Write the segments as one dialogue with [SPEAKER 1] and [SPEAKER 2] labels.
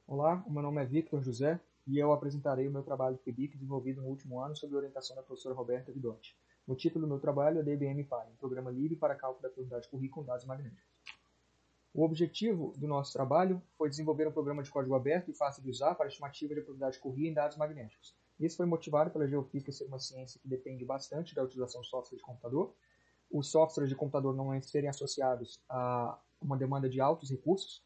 [SPEAKER 1] Olá, o meu nome é Victor José e eu apresentarei o meu trabalho de PIBIC desenvolvido no último ano sob orientação da professora Roberta Vidonti. O título do meu trabalho é DBM-PI, um programa livre para cálculo da probabilidade de currículo com dados magnéticos. O objetivo do nosso trabalho foi desenvolver um programa de código aberto e fácil de usar para a estimativa de probabilidade de currículo em dados magnéticos. Isso foi motivado pela geofísica ser uma ciência que depende bastante da utilização de software de computador. Os softwares de computador não serem associados a uma demanda de altos recursos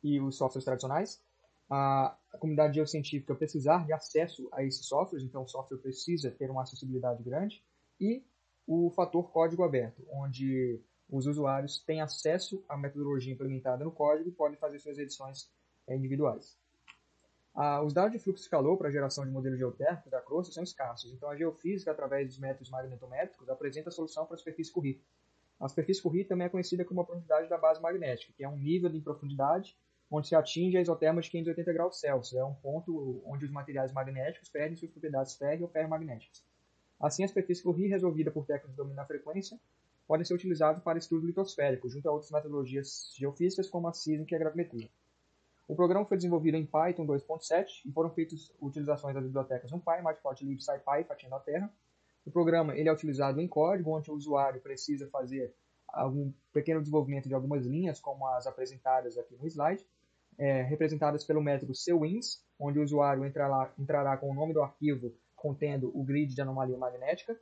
[SPEAKER 1] e os softwares tradicionais. A comunidade geocientífica precisar de acesso a esses softwares, então o software precisa ter uma acessibilidade grande, e o fator código aberto, onde os usuários têm acesso à metodologia implementada no código e podem fazer suas edições individuais. Os dados de fluxo de calor para a geração de modelos geotérmicos da crosta são escassos, então a geofísica, através dos métodos magnetométricos, apresenta a solução para a superfície Curie. A superfície Curie também é conhecida como a profundidade da base magnética, que é um nível de profundidade onde se atinge a isoterma de 580 graus Celsius. É um ponto onde os materiais magnéticos perdem suas propriedades férreo ou ferromagnéticas. Assim, a superfície Curie, resolvida por técnicas de domínio da frequência, podem ser utilizados para estudo litosférico, junto a outras metodologias geofísicas como a sísmica e a gravimetria. O programa foi desenvolvido em Python 2.7 e foram feitas utilizações das bibliotecas NumPy, Matplotlib, SciPy, Fatiando a Terra. O programa ele é utilizado em código, onde o usuário precisa fazer algum pequeno desenvolvimento de algumas linhas, como as apresentadas aqui no slide, representadas pelo método cwins, onde o usuário entrará com o nome do arquivo contendo o grid de anomalia magnética,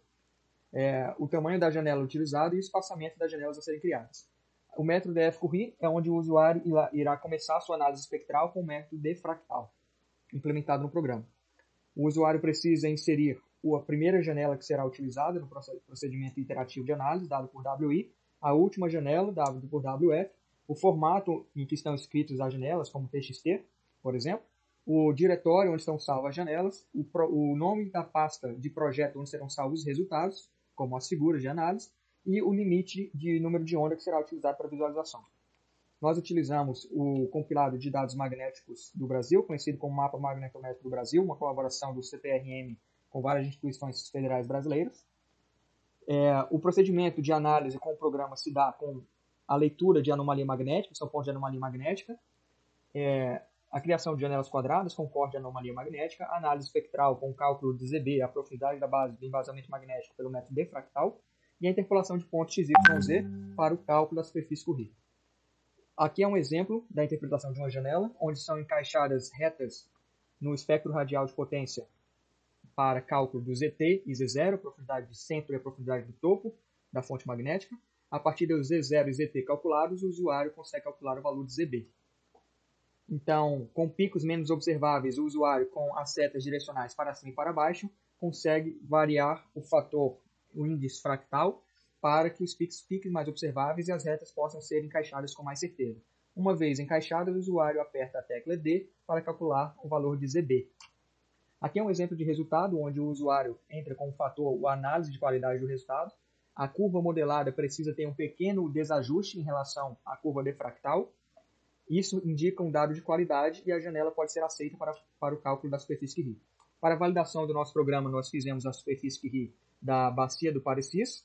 [SPEAKER 1] o tamanho da janela utilizada e o espaçamento das janelas a serem criadas. O método df-curry é onde o usuário irá começar a sua análise espectral com o método dfractal, implementado no programa. O usuário precisa inserir a primeira janela que será utilizada no procedimento iterativo de análise, dado por WI, a última janela, dado por WF, o formato em que estão escritas as janelas, como TXT, por exemplo, o diretório onde estão salvas as janelas, o nome da pasta de projeto onde serão salvos os resultados, como as figuras de análise, e o limite de número de onda que será utilizado para visualização. Nós utilizamos o compilado de dados magnéticos do Brasil, conhecido como Mapa Magnetométrico do Brasil, uma colaboração do CPRM com várias instituições federais brasileiras. O procedimento de análise com o programa se dá com a leitura de anomalia magnética, são pontos de anomalia magnética, a criação de janelas quadradas com corte de anomalia magnética, análise espectral com o cálculo de ZB, a profundidade da base do embasamento magnético pelo método dfractal, e a interpolação de pontos XYZ para o cálculo da superfície Curie. Aqui é um exemplo da interpretação de uma janela, onde são encaixadas retas no espectro radial de potência para cálculo do ZT e Z0, a profundidade de centro e a profundidade do topo da fonte magnética. A partir dos Z0 e ZT calculados, o usuário consegue calcular o valor de ZB. Então, com picos menos observáveis, o usuário, com as setas direcionais para cima e para baixo, consegue variar o fator, o índice fractal, para que os picos fiquem mais observáveis e as retas possam ser encaixadas com mais certeza. Uma vez encaixadas, o usuário aperta a tecla D para calcular o valor de ZB. Aqui é um exemplo de resultado, onde o usuário entra com o fator a análise de qualidade do resultado. A curva modelada precisa ter um pequeno desajuste em relação à curva dfractal. Isso indica um dado de qualidade e a janela pode ser aceita para o cálculo da superfície Curie. Para a validação do nosso programa, nós fizemos a superfície Curie da bacia do Parecis,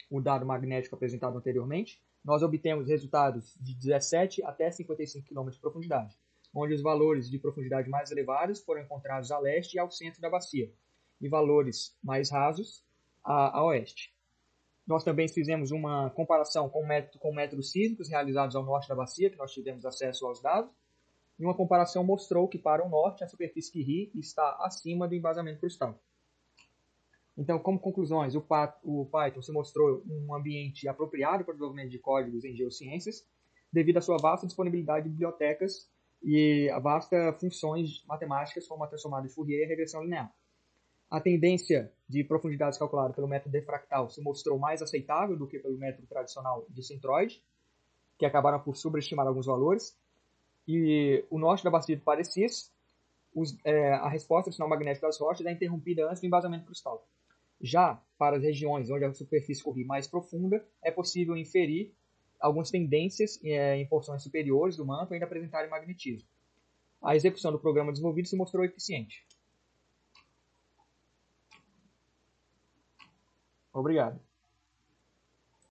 [SPEAKER 1] o dado magnético apresentado anteriormente. Nós obtemos resultados de 17 até 55 km de profundidade, onde os valores de profundidade mais elevados foram encontrados a leste e ao centro da bacia, e valores mais rasos a oeste. Nós também fizemos uma comparação com métodos sísmicos realizados ao norte da bacia, que nós tivemos acesso aos dados, e uma comparação mostrou que para o norte a superfície Curie está acima do embasamento crustal. Então, como conclusões, o Python se mostrou um ambiente apropriado para o desenvolvimento de códigos em geociências, devido à sua vasta disponibilidade de bibliotecas e a vasta funções matemáticas como a transformada de Fourier e a regressão linear. A tendência de profundidades calculada pelo método dfractal se mostrou mais aceitável do que pelo método tradicional de centroide, que acabaram por sobreestimar alguns valores. E o norte da bacia do Parecis, a resposta do sinal magnético das rochas é interrompida antes do embasamento crustal. Já para as regiões onde a superfície Curie mais profunda, é possível inferir algumas tendências em porções superiores do manto ainda apresentarem magnetismo. A execução do programa desenvolvido se mostrou eficiente. Obrigado.